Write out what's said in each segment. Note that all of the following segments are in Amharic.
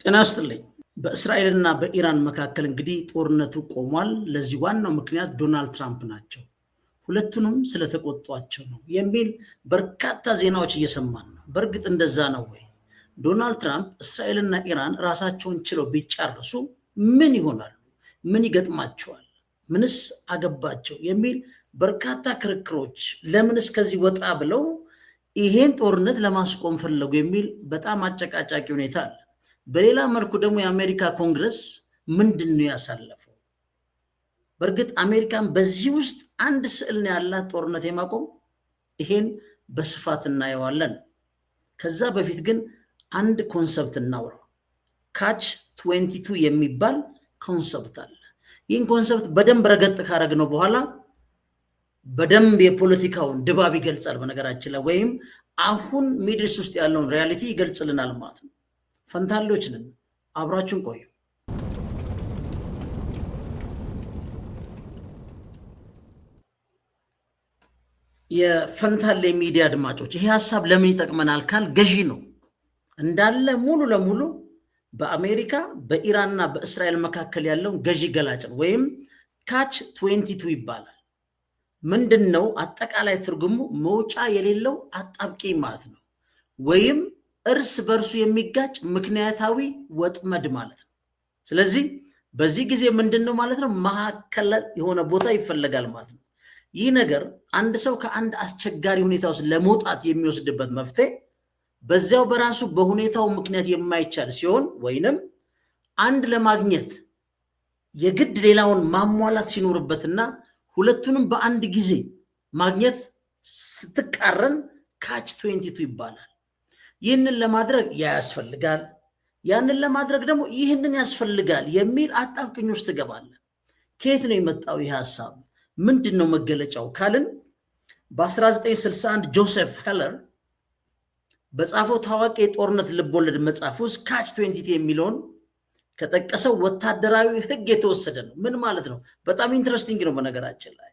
ጤና ይስጥልኝ። በእስራኤልና በኢራን መካከል እንግዲህ ጦርነቱ ቆሟል። ለዚህ ዋናው ምክንያት ዶናልድ ትራምፕ ናቸው። ሁለቱንም ስለተቆጧቸው ነው የሚል በርካታ ዜናዎች እየሰማን ነው። በእርግጥ እንደዛ ነው ወይ? ዶናልድ ትራምፕ እስራኤልና ኢራን ራሳቸውን ችለው ቢጨርሱ ምን ይሆናሉ? ምን ይገጥማቸዋል? ምንስ አገባቸው? የሚል በርካታ ክርክሮች፣ ለምንስ ከዚህ ወጣ ብለው ይሄን ጦርነት ለማስቆም ፈለጉ የሚል በጣም አጨቃጫቂ ሁኔታ አለ። በሌላ መልኩ ደግሞ የአሜሪካ ኮንግረስ ምንድን ነው ያሳለፈው? በእርግጥ አሜሪካን በዚህ ውስጥ አንድ ስዕል ነው ያላት ጦርነት የማቆም። ይሄን በስፋት እናየዋለን። ከዛ በፊት ግን አንድ ኮንሰፕት እናውራ። ካች 22 የሚባል ኮንሰፕት አለ። ይህን ኮንሰፕት በደንብ ረገጥ ካረግነው በኋላ በደንብ የፖለቲካውን ድባብ ይገልጻል። በነገራችን ላይ ወይም አሁን ሚድልስ ውስጥ ያለውን ሪያሊቲ ይገልጽልናል ማለት ነው። ፈንታሌዎች ነን። አብራችሁን ቆዩ። የፈንታሌ ሚዲያ አድማጮች፣ ይሄ ሀሳብ ለምን ይጠቅመናል ካል ገዢ ነው እንዳለ ሙሉ ለሙሉ በአሜሪካ በኢራንና በእስራኤል መካከል ያለውን ገዢ ገላጭ ነው። ወይም ካች 22 ይባላል። ምንድን ነው አጠቃላይ ትርጉሙ? መውጫ የሌለው አጣብቂኝ ማለት ነው። ወይም እርስ በርሱ የሚጋጭ ምክንያታዊ ወጥመድ ማለት ነው። ስለዚህ በዚህ ጊዜ ምንድን ነው ማለት ነው? መካከል የሆነ ቦታ ይፈለጋል ማለት ነው። ይህ ነገር አንድ ሰው ከአንድ አስቸጋሪ ሁኔታ ውስጥ ለመውጣት የሚወስድበት መፍትሄ በዚያው በራሱ በሁኔታው ምክንያት የማይቻል ሲሆን ወይንም አንድ ለማግኘት የግድ ሌላውን ማሟላት ሲኖርበትና ሁለቱንም በአንድ ጊዜ ማግኘት ስትቃረን ካች 22 ይባላል። ይህንን ለማድረግ ያስፈልጋል፣ ያንን ለማድረግ ደግሞ ይህንን ያስፈልጋል የሚል አጣብቅኝ ውስጥ ትገባለህ። ከየት ነው የመጣው ይህ ሀሳብ? ምንድን ነው መገለጫው ካልን በ1961 ጆሴፍ ሄለር በጻፈው ታዋቂ የጦርነት ልቦለድ መጽሐፍ ውስጥ ካች 22 የሚለውን ከጠቀሰው ወታደራዊ ሕግ የተወሰደ ነው። ምን ማለት ነው? በጣም ኢንትረስቲንግ ነው። በነገራችን ላይ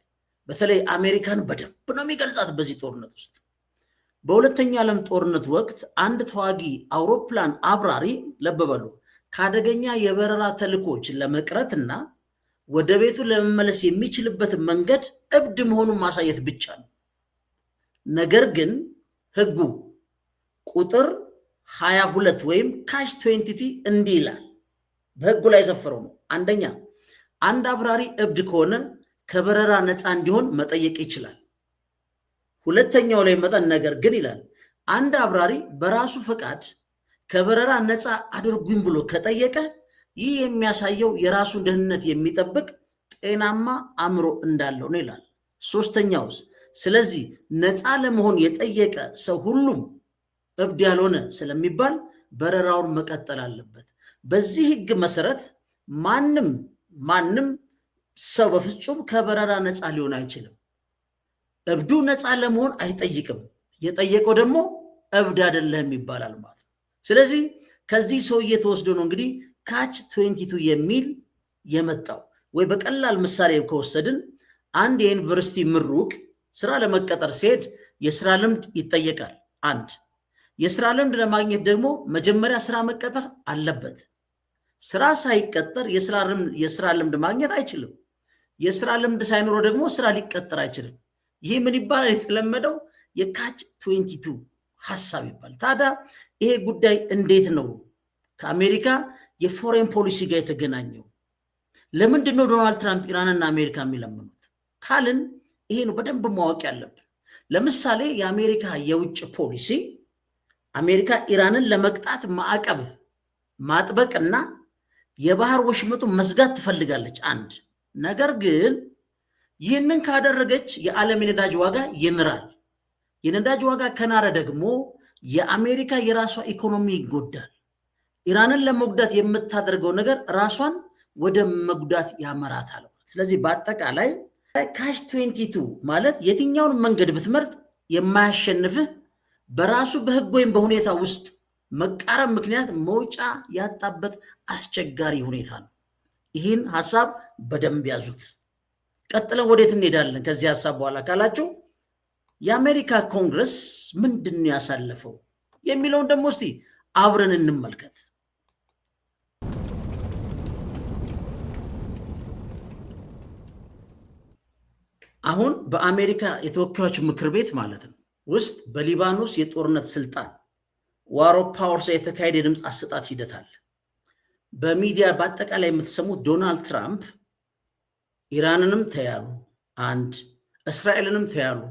በተለይ አሜሪካን በደንብ ነው የሚገልጻት በዚህ ጦርነት ውስጥ። በሁለተኛ ዓለም ጦርነት ወቅት አንድ ተዋጊ አውሮፕላን አብራሪ ለበበሉ ከአደገኛ የበረራ ተልኮች ለመቅረትና ወደ ቤቱ ለመመለስ የሚችልበት መንገድ እብድ መሆኑን ማሳየት ብቻ ነው። ነገር ግን ሕጉ ቁጥር 22 ወይም ካች 22 እንዲህ ይላል። በሕጉ ላይ የሰፈረው ነው። አንደኛ፣ አንድ አብራሪ እብድ ከሆነ ከበረራ ነፃ እንዲሆን መጠየቅ ይችላል። ሁለተኛው ላይ መጠን ነገር ግን ይላል አንድ አብራሪ በራሱ ፈቃድ ከበረራ ነፃ አድርጉኝ ብሎ ከጠየቀ ይህ የሚያሳየው የራሱን ደህንነት የሚጠብቅ ጤናማ አእምሮ እንዳለው ነው ይላል። ሶስተኛውስ፣ ስለዚህ ነፃ ለመሆን የጠየቀ ሰው ሁሉም እብድ ያልሆነ ስለሚባል በረራውን መቀጠል አለበት። በዚህ ሕግ መሰረት ማንም ሰው በፍጹም ከበረራ ነፃ ሊሆን አይችልም። እብዱ ነፃ ለመሆን አይጠይቅም። የጠየቀው ደግሞ እብድ አይደለም ይባላል ማለት ነው። ስለዚህ ከዚህ ሰውዬ ተወስዶ ነው እንግዲህ ካች 22 የሚል የመጣው። ወይ በቀላል ምሳሌ ከወሰድን አንድ የዩኒቨርሲቲ ምሩቅ ስራ ለመቀጠር ሲሄድ የስራ ልምድ ይጠየቃል። አንድ የስራ ልምድ ለማግኘት ደግሞ መጀመሪያ ስራ መቀጠር አለበት። ስራ ሳይቀጠር የስራ ልምድ ማግኘት አይችልም። የስራ ልምድ ሳይኖረው ደግሞ ስራ ሊቀጠር አይችልም። ይህ ምን ይባላል? የተለመደው የካች 22 ሀሳብ ይባላል። ታዲያ ይሄ ጉዳይ እንዴት ነው ከአሜሪካ የፎሬን ፖሊሲ ጋር የተገናኘው? ለምንድን ነው ዶናልድ ትራምፕ ኢራንና አሜሪካ የሚለምኑት ካልን ይሄ ነው በደንብ ማወቅ ያለብን። ለምሳሌ የአሜሪካ የውጭ ፖሊሲ አሜሪካ ኢራንን ለመቅጣት ማዕቀብ ማጥበቅና የባህር ወሽመጡን መዝጋት ትፈልጋለች። አንድ ነገር ግን ይህንን ካደረገች የዓለም የነዳጅ ዋጋ ይንራል። የነዳጅ ዋጋ ከናረ ደግሞ የአሜሪካ የራሷ ኢኮኖሚ ይጎዳል። ኢራንን ለመጉዳት የምታደርገው ነገር ራሷን ወደ መጉዳት ያመራታል። ስለዚህ በአጠቃላይ ካች 22 ማለት የትኛውን መንገድ ብትመርጥ የማያሸንፍህ በራሱ በሕግ ወይም በሁኔታ ውስጥ መቃረብ ምክንያት መውጫ ያጣበት አስቸጋሪ ሁኔታ ነው። ይህን ሀሳብ በደንብ ያዙት። ቀጥለን ወዴት እንሄዳለን ከዚህ ሀሳብ በኋላ ካላችሁ የአሜሪካ ኮንግረስ ምንድን ያሳለፈው የሚለውን ደግሞ እስቲ አብረን እንመልከት። አሁን በአሜሪካ የተወካዮች ምክር ቤት ማለት ነው ውስጥ በሊባኖስ የጦርነት ስልጣን ዋር ኦፍ ፓወርስ የተካሄደ የድምፅ አሰጣጥ ሂደት አለ። በሚዲያ በአጠቃላይ የምትሰሙት ዶናልድ ትራምፕ ኢራንንም ተያሉ፣ አንድ እስራኤልንም ተያሉ፣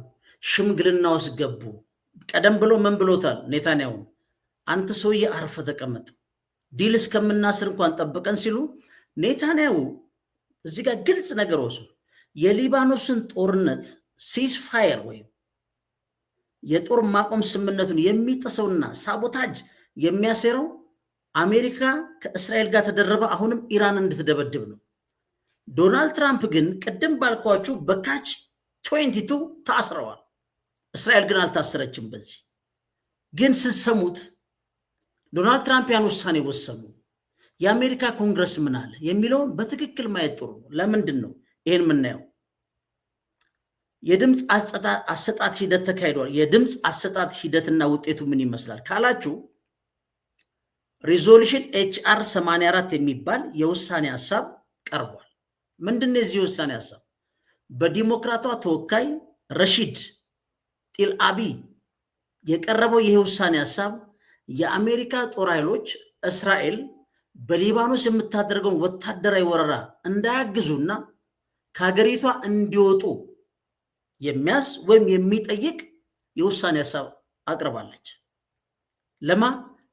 ሽምግልና ውስጥ ገቡ። ቀደም ብሎ ምን ብሎታል ኔታንያሁ? አንተ ሰውዬ አርፈ ተቀመጥ፣ ዲል እስከምናስር እንኳን ጠብቀን ሲሉ ኔታንያሁ እዚህ ጋር ግልጽ ነገር ወስዱ። የሊባኖስን ጦርነት ሲዝ ፋየር ወይም የጦር ማቆም ስምምነቱን የሚጥሰውና ሳቦታጅ የሚያሴረው አሜሪካ ከእስራኤል ጋር ተደረበ አሁንም ኢራን እንድትደበድብ ነው። ዶናልድ ትራምፕ ግን ቅድም ባልኳችሁ በካች 22 ታስረዋል። እስራኤል ግን አልታሰረችም። በዚህ ግን ስትሰሙት ዶናልድ ትራምፕ ያን ውሳኔ ወሰኑ። የአሜሪካ ኮንግረስ ምን አለ የሚለውን በትክክል ማየት ጥሩ ነው። ለምንድን ነው ይሄን የምናየው? የድምፅ አሰጣጥ ሂደት ተካሂዷል። የድምፅ አሰጣጥ ሂደትና ውጤቱ ምን ይመስላል ካላችሁ ሪዞሉሽን HR 84 የሚባል የውሳኔ ሐሳብ ቀርቧል። ምንድነው የዚህ የውሳኔ ሐሳብ? በዲሞክራቷ ተወካይ ረሺድ ጢልአቢ የቀረበው ይሄ ውሳኔ ሐሳብ የአሜሪካ ጦር ኃይሎች እስራኤል በሊባኖስ የምታደርገውን ወታደራዊ ወረራ እንዳያግዙና ከሀገሪቷ እንዲወጡ የሚያዝ ወይም የሚጠይቅ የውሳኔ ሐሳብ አቅርባለች። ለማ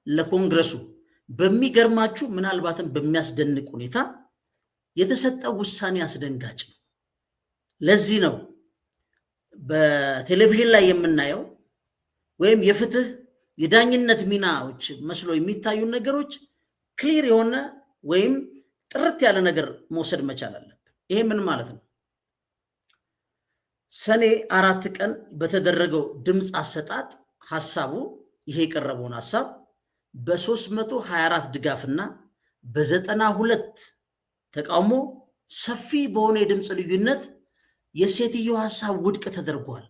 ለኮንግረሱ። በሚገርማችሁ ምናልባትም በሚያስደንቅ ሁኔታ የተሰጠው ውሳኔ አስደንጋጭ ነው። ለዚህ ነው በቴሌቪዥን ላይ የምናየው ወይም የፍትህ የዳኝነት ሚናዎች መስሎ የሚታዩ ነገሮች ክሊር የሆነ ወይም ጥርት ያለ ነገር መውሰድ መቻል አለብን። ይሄ ምን ማለት ነው? ሰኔ 4 ቀን በተደረገው ድምፅ አሰጣጥ ሐሳቡ ይሄ የቀረበውን ሐሳብ በ324 ድጋፍና በ92 ተቃውሞ ሰፊ በሆነ የድምፅ ልዩነት የሴትዮ ሐሳብ ውድቅ ተደርጓል።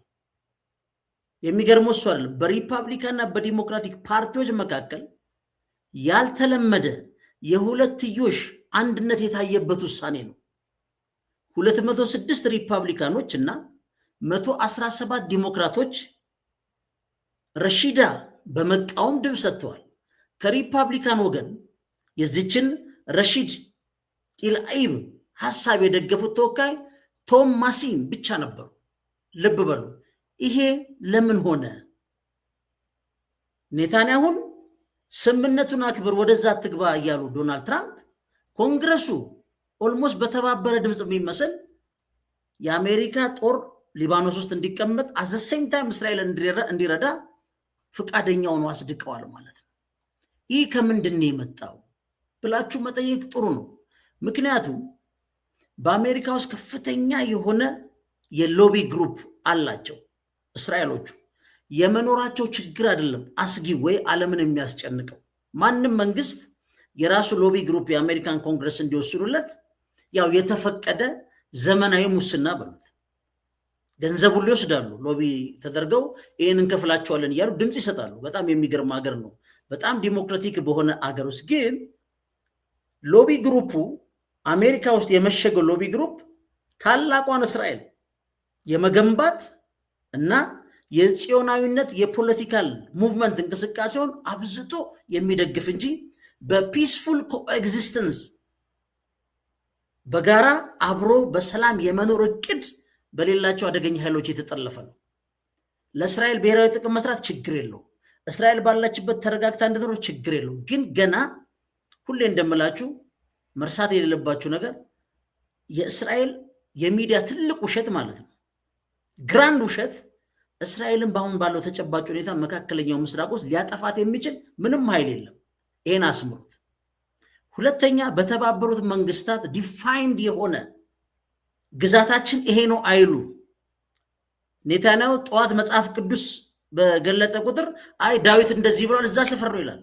የሚገርመው እሱ አይደለም። በሪፐብሊካንና በዲሞክራቲክ ፓርቲዎች መካከል ያልተለመደ የሁለትዮሽ አንድነት የታየበት ውሳኔ ነው። 206 ሪፐብሊካኖች እና 117 ዲሞክራቶች ረሺዳ በመቃወም ድምፅ ሰጥተዋል። ከሪፐብሊካን ወገን የዚችን ረሺድ ጢልአይብ ሐሳብ የደገፉት ተወካይ ቶም ማሲን ብቻ ነበሩ። ልብ በሉ። ይሄ ለምን ሆነ? ኔታንያሁን ስምምነቱን አክብር ወደዛ ትግባ እያሉ ዶናልድ ትራምፕ ኮንግረሱ ኦልሞስት በተባበረ ድምፅ የሚመስል የአሜሪካ ጦር ሊባኖስ ውስጥ እንዲቀመጥ አዘሴም ታይም እስራኤል እንዲረዳ ፍቃደኛውን አስድቀዋል ማለት ነው። ይህ ከምንድን ነው የመጣው ብላችሁ መጠየቅ ጥሩ ነው። ምክንያቱም በአሜሪካ ውስጥ ከፍተኛ የሆነ የሎቢ ግሩፕ አላቸው። እስራኤሎቹ የመኖራቸው ችግር አይደለም አስጊ ወይ ዓለምን የሚያስጨንቀው። ማንም መንግስት የራሱ ሎቢ ግሩፕ የአሜሪካን ኮንግረስ እንዲወስኑለት ያው የተፈቀደ ዘመናዊ ሙስና በሉት ገንዘብ ሁሉ ይወስዳሉ። ሎቢ ተደርገው ይህን እንከፍላቸዋለን እያሉ ድምፅ ይሰጣሉ። በጣም የሚገርም ሀገር ነው። በጣም ዲሞክራቲክ በሆነ አገር ውስጥ ግን ሎቢ ግሩፑ አሜሪካ ውስጥ የመሸገው ሎቢ ግሩፕ ታላቋን እስራኤል የመገንባት እና የጽዮናዊነት የፖለቲካል ሙቭመንት እንቅስቃሴውን አብዝቶ የሚደግፍ እንጂ በፒስፉል ኮኤግዚስተንስ በጋራ አብሮ በሰላም የመኖር እቅድ በሌላቸው አደገኛ ኃይሎች የተጠለፈ ነው። ለእስራኤል ብሔራዊ ጥቅም መስራት ችግር የለው። እስራኤል ባላችበት ተረጋግታ እንድትኖር ችግር የለው። ግን ገና ሁሌ እንደምላችሁ መርሳት የሌለባችሁ ነገር የእስራኤል የሚዲያ ትልቅ ውሸት ማለት ነው፣ ግራንድ ውሸት እስራኤልን በአሁን ባለው ተጨባጭ ሁኔታ መካከለኛው ምስራቅ ውስጥ ሊያጠፋት የሚችል ምንም ኃይል የለም። ይህን አስምሩት። ሁለተኛ፣ በተባበሩት መንግስታት ዲፋይንድ የሆነ ግዛታችን ይሄ ነው አይሉ። ኔታንያሁ ጠዋት መጽሐፍ ቅዱስ በገለጠ ቁጥር አይ ዳዊት እንደዚህ ብሏል፣ እዛ ስፍር ነው ይላል።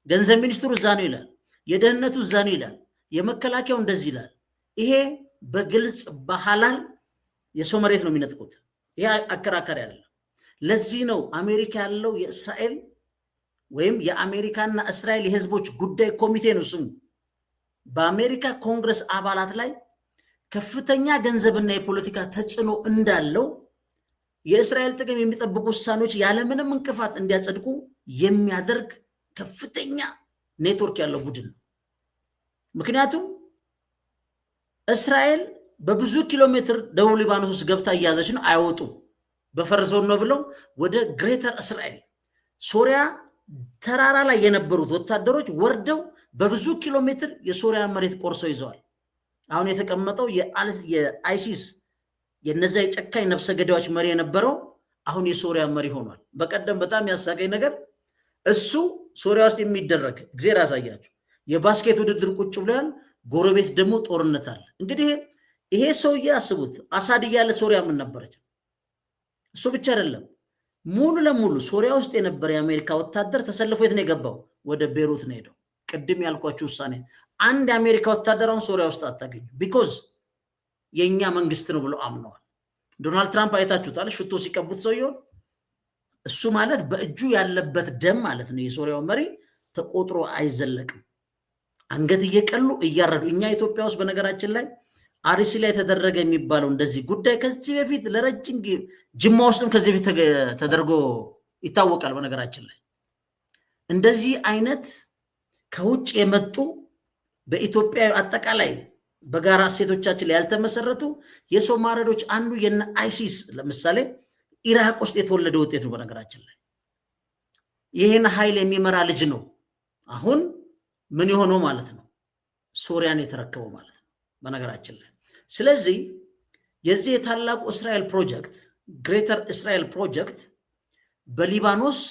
ገንዘብ ሚኒስትሩ እዛ ነው ይላል። የደህንነቱ እዛ ነው ይላል። የመከላከያው እንደዚህ ይላል። ይሄ በግልጽ በሐላል የሰው መሬት ነው የሚነጥቁት። ይሄ አከራካሪ አይደለም። ለዚህ ነው አሜሪካ ያለው የእስራኤል ወይም የአሜሪካና እስራኤል የህዝቦች ጉዳይ ኮሚቴ ነው ስሙ። በአሜሪካ ኮንግረስ አባላት ላይ ከፍተኛ ገንዘብና የፖለቲካ ተጽዕኖ እንዳለው የእስራኤል ጥቅም የሚጠብቁ ውሳኔዎች ያለምንም እንቅፋት እንዲያጸድቁ የሚያደርግ ከፍተኛ ኔትወርክ ያለው ቡድን ነው። ምክንያቱም እስራኤል በብዙ ኪሎ ሜትር ደቡብ ሊባኖስ ውስጥ ገብታ እያዘች ነው፣ አይወጡም። በፈርዞን ነው ብለው ወደ ግሬተር እስራኤል ሶሪያ ተራራ ላይ የነበሩት ወታደሮች ወርደው በብዙ ኪሎ ሜትር የሶሪያ መሬት ቆርሰው ይዘዋል። አሁን የተቀመጠው የአይሲስ የነዚያ የጨካኝ ነፍሰ ገዳዮች መሪ የነበረው አሁን የሶሪያ መሪ ሆኗል። በቀደም በጣም ያሳቀኝ ነገር እሱ ሶሪያ ውስጥ የሚደረግ እግዚአብሔር ያሳያቸው የባስኬት ውድድር ቁጭ ብሏል። ጎረቤት ደግሞ ጦርነት አለ። እንግዲህ ይሄ ሰውዬ አስቡት፣ አሳድ እያለ ሶሪያ ምን ነበረች? እሱ ብቻ አይደለም፣ ሙሉ ለሙሉ ሶሪያ ውስጥ የነበረ የአሜሪካ ወታደር ተሰልፎ የት ነው የገባው? ወደ ቤሩት ነው ሄደው። ቅድም ያልኳችሁ ውሳኔ አንድ የአሜሪካ ወታደራውን ሶሪያ ውስጥ አታገኙ። ቢኮዝ የእኛ መንግስት ነው ብሎ አምነዋል። ዶናልድ ትራምፕ አይታችሁታል፣ ሽቶ ሲቀቡት ሰውየውን። እሱ ማለት በእጁ ያለበት ደም ማለት ነው። የሶሪያው መሪ ተቆጥሮ አይዘለቅም። አንገት እየቀሉ እያረዱ። እኛ ኢትዮጵያ ውስጥ በነገራችን ላይ አርሲ ላይ ተደረገ የሚባለው እንደዚህ ጉዳይ ከዚህ በፊት ለረጅም ጅማ ውስጥም ከዚህ በፊት ተደርጎ ይታወቃል። በነገራችን ላይ እንደዚህ አይነት ከውጭ የመጡ በኢትዮጵያ አጠቃላይ በጋራ እሴቶቻችን ላይ ያልተመሰረቱ የሰው ማረዶች አንዱ የነ አይሲስ ለምሳሌ ኢራቅ ውስጥ የተወለደ ውጤት ነው። በነገራችን ላይ ይህን ኃይል የሚመራ ልጅ ነው አሁን ምን የሆነው ማለት ነው፣ ሶሪያን የተረከበው ማለት ነው በነገራችን ላይ። ስለዚህ የዚህ የታላቁ እስራኤል ፕሮጀክት ግሬተር እስራኤል ፕሮጀክት በሊባኖስ፣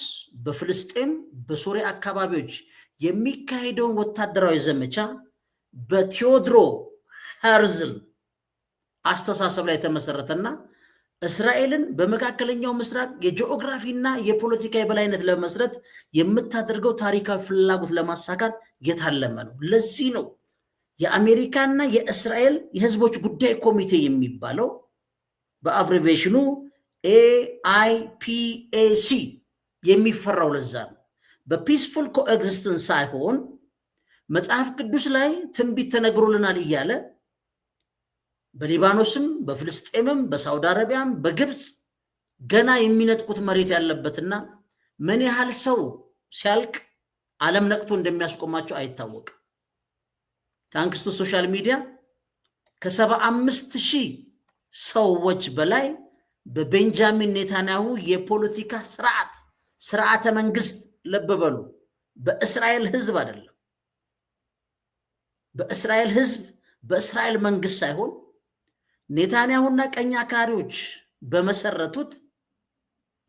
በፍልስጤም፣ በሶሪያ አካባቢዎች የሚካሄደውን ወታደራዊ ዘመቻ በቴዎድሮ ሄርዝል አስተሳሰብ ላይ የተመሰረተና እስራኤልን በመካከለኛው ምስራቅ የጂኦግራፊና የፖለቲካ የበላይነት ለመስረት የምታደርገው ታሪካዊ ፍላጎት ለማሳካት የታለመ ነው። ለዚህ ነው የአሜሪካና የእስራኤል የህዝቦች ጉዳይ ኮሚቴ የሚባለው በአብሬቬሽኑ AIPAC የሚፈራው። ለዛ ነው በፒስፉል ኮኤግዚስተንስ ሳይሆን መጽሐፍ ቅዱስ ላይ ትንቢት ተነግሮልናል እያለ በሊባኖስም በፍልስጤምም በሳውዲ አረቢያም በግብፅ ገና የሚነጥቁት መሬት ያለበትና ምን ያህል ሰው ሲያልቅ ዓለም ነቅቶ እንደሚያስቆማቸው አይታወቅም። ታንክስቱ ሶሻል ሚዲያ ከ75,000 ሰዎች በላይ በቤንጃሚን ኔታንያሁ የፖለቲካ ስርዓተ መንግስት ለበበሉ በእስራኤል ህዝብ አይደለም፣ በእስራኤል ህዝብ በእስራኤል መንግስት ሳይሆን ኔታንያሁና ቀኝ አክራሪዎች በመሰረቱት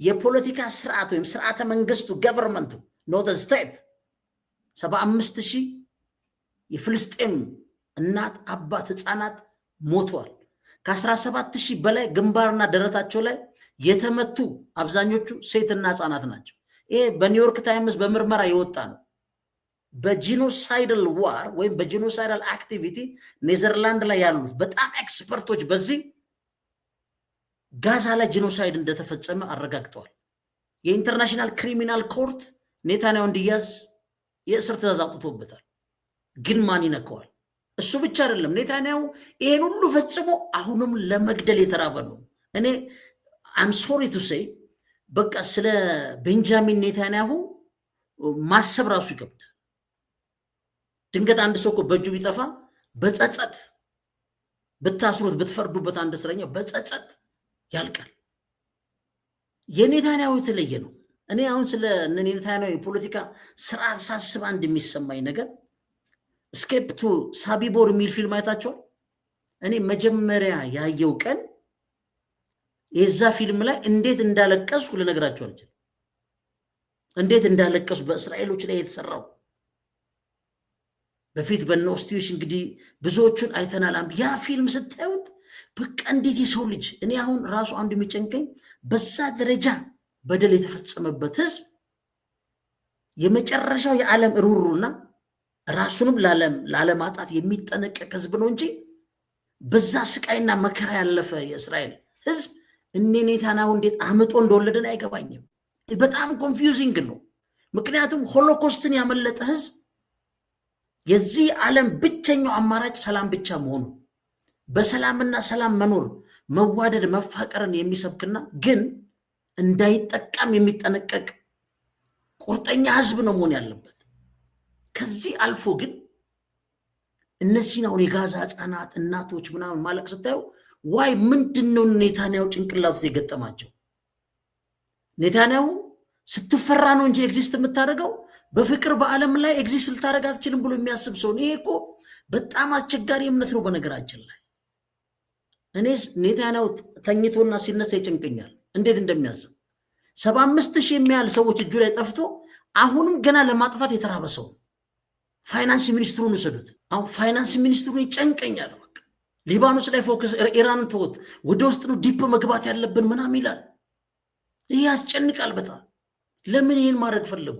የፖለቲካ ስርዓት ወይም ስርዓተ መንግስቱ ገቨርንመንቱ ኖት ስቴት 75,000 የፍልስጤም እናት አባት ህፃናት ሞተዋል። ከ17,000 በላይ ግንባርና ደረታቸው ላይ የተመቱ አብዛኞቹ ሴትና ህፃናት ናቸው። ይሄ በኒውዮርክ ታይምስ በምርመራ የወጣ ነው። በጂኖሳይደል ዋር ወይም በጂኖሳይደል አክቲቪቲ ኔዘርላንድ ላይ ያሉት በጣም ኤክስፐርቶች በዚህ ጋዛ ላይ ጂኖሳይድ እንደተፈጸመ አረጋግጠዋል። የኢንተርናሽናል ክሪሚናል ኮርት ኔታንያሁ እንዲያዝ የእስር ትዕዛዝ አውጥቶበታል። ግን ማን ይነካዋል? እሱ ብቻ አይደለም። ኔታንያሁ ይሄን ሁሉ ፈጽሞ አሁንም ለመግደል የተራበ ነው። እኔ አም ሶሪ ቱ ሴይ በቃ ስለ ቤንጃሚን ኔታንያሁ ማሰብ ራሱ ይከብዳል። ድንገት አንድ ሰው እኮ በእጁ ቢጠፋ በጸጸት ብታስሩት ብትፈርዱበት አንድ እስረኛ በጸጸት ያልቃል። የኔታንያሁ የተለየ ነው። እኔ አሁን ስለ ኔታንያሁ የፖለቲካ ስርዓት ሳስብ አንድ የሚሰማኝ ነገር ስኬፕ ቱ ሳቢቦር የሚል ፊልም አይታችኋል? እኔ መጀመሪያ ያየው ቀን የዛ ፊልም ላይ እንዴት እንዳለቀስኩ ልነግራችሁ አልችልም። እንዴት እንዳለቀስኩ በእስራኤሎች ላይ የተሰራው በፊት በኖስቲዎች እንግዲህ ብዙዎቹን አይተናል። ያ ፊልም ስታዩት በቃ እንዴት የሰው ልጅ እኔ አሁን ራሱ አንዱ የሚጨንቀኝ በዛ ደረጃ በደል የተፈጸመበት ህዝብ የመጨረሻው የዓለም ሩሩና ራሱንም ላለማጣት የሚጠነቀቅ ህዝብ ነው እንጂ በዛ ስቃይና መከራ ያለፈ የእስራኤል ህዝብ እኔ ኔታንያሁ እንዴት አምጦ እንደወለደን አይገባኝም። በጣም ኮንፊውዚንግ ነው። ምክንያቱም ሆሎኮስትን ያመለጠ ህዝብ የዚህ ዓለም ብቸኛው አማራጭ ሰላም ብቻ መሆኑ በሰላምና ሰላም መኖር መዋደድ መፋቀርን የሚሰብክና ግን እንዳይጠቃም የሚጠነቀቅ ቁርጠኛ ህዝብ ነው መሆን ያለበት። ከዚህ አልፎ ግን እነዚህን አሁን የጋዛ ህፃናት እናቶች ምናምን ማለቅ ስታየው ዋይ ምንድነው ኔታንያሁ ጭንቅላቱ የገጠማቸው? ኔታንያሁ ስትፈራ ነው እንጂ ኤግዚስት የምታደርገው በፍቅር በዓለም ላይ ኤግዚስት ልታደርግ አትችልም ብሎ የሚያስብ ሰው ይሄ እኮ በጣም አስቸጋሪ እምነት ነው። በነገራችን ላይ እኔ ኔታንያሁ ተኝቶና ሲነሳ ይጨንቀኛል እንዴት እንደሚያስብ። 75,000 የሚያህል ሰዎች እጁ ላይ ጠፍቶ አሁንም ገና ለማጥፋት የተራበ ሰው ነው። ፋይናንስ ሚኒስትሩን ውሰዱት። አሁን ፋይናንስ ሚኒስትሩን ይጨንቀኛል። በቃ ሊባኖስ ላይ ፎከስ፣ ኢራንን ተወት፣ ወደ ውስጥ ነው ዲፕ መግባት ያለብን ምናምን ይላል። ይህ ያስጨንቃል በጣም። ለምን ይህን ማድረግ ፈለጉ?